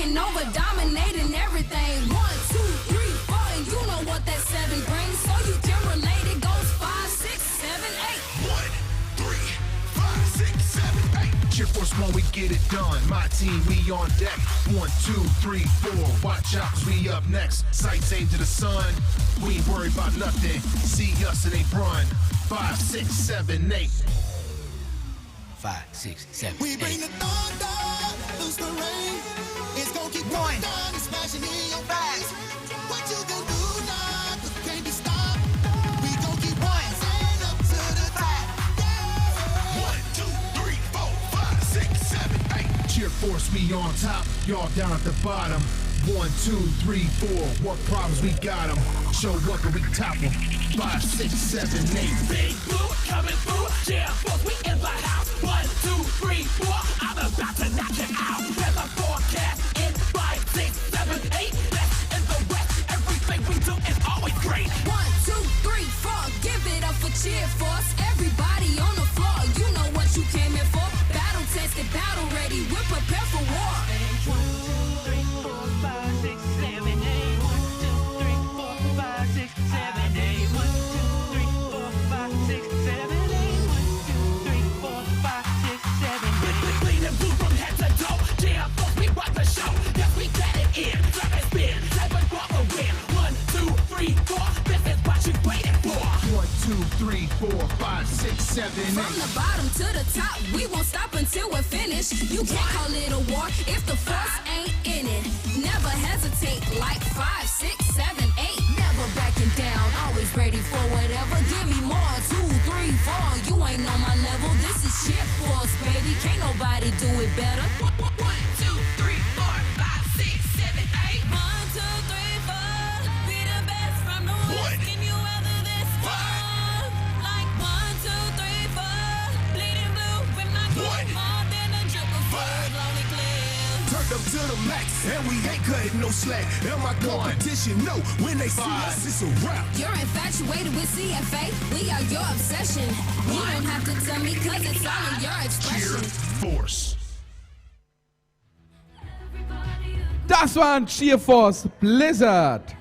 taking over, dominating everything. 1, 2, 3, 4, and you know what that 7 brings. So you can relate, it goes 5, 6, 7, 8. 1, 3, 5, 6, 7, 8. CheerForce when we get it done. My team, we on deck. 1, 2, 3, 4. Watch out, 'cause we up next. Sights aimed to the sun. We ain't worried about nothing. See us and they run. 5, 6, 7, 8. 5, 6, 7, 8. We bring the thunder, loose the rain. It's gonna keep going down and smashing in your face. What you gonna do now? 'Cause we can't be stopped. We gon' keep rising up to the top. 1, 2, 3, 4, 5, 6, 7, 8. CheerForce, we on top. Y'all down at the bottom. 1, 2, 3, 4. What problems we got them? Show up and we top them. 5, 6, 7, 8. Big blue coming through. CheerForce, we in the house. 1, 2, 3, 4. I'm about to knock it out. Weather forecast in 5, 6, 7, 8. That's in the west. Everything we do is always great. 1, 2, 3, 4. Give it up for CheerForce. Everybody on the floor, you know what you came here for. Battle tested, battle ready. We're prepared for war. 1, 2, 3, 4, 5, 6, 7, 8. 1, 2, 3, 4, 5, 6, 7, 8. 1, 2, 3, 4, 5, 6, 7, 8. 1, 2, 3, 4, 5, 6, 7, 8. Bleeding blue from head to toe. CheerForce, we rock the show. Yes, we get it in. Grab and spin. Seven for the win. 1, 2, 3, 4. This is what you waiting for. 1, 2, 3, 4, 5, 6, 7, 8. From the bottom to the top, we won't stop until we're finished. You can't call it a war if the force ain't in it. Never hesitate, like 5, 6, 7, 8. Never backing down, always ready for whatever. Give me more, 2, 3, 4. You ain't on my level. This is CheerForce, baby. Can't nobody do it better. 1, 2, 3, 4, 5, 6, 7, 8. 1, 2, 3, 4. Be the best from the west. Can you weather this storm? Like 1, 2, 3, 4. Bleeding blue with my group. More than a drip of food, lonely clear. Turned up to the max, and we ain't cutting no slack. And my competition know when they see us, it's a wrap. You're infatuated with CFA. We are your obsession. You don't have to tell me, 'cause it's all in your expression. CheerForce. Das war ein CheerForce Blizzard.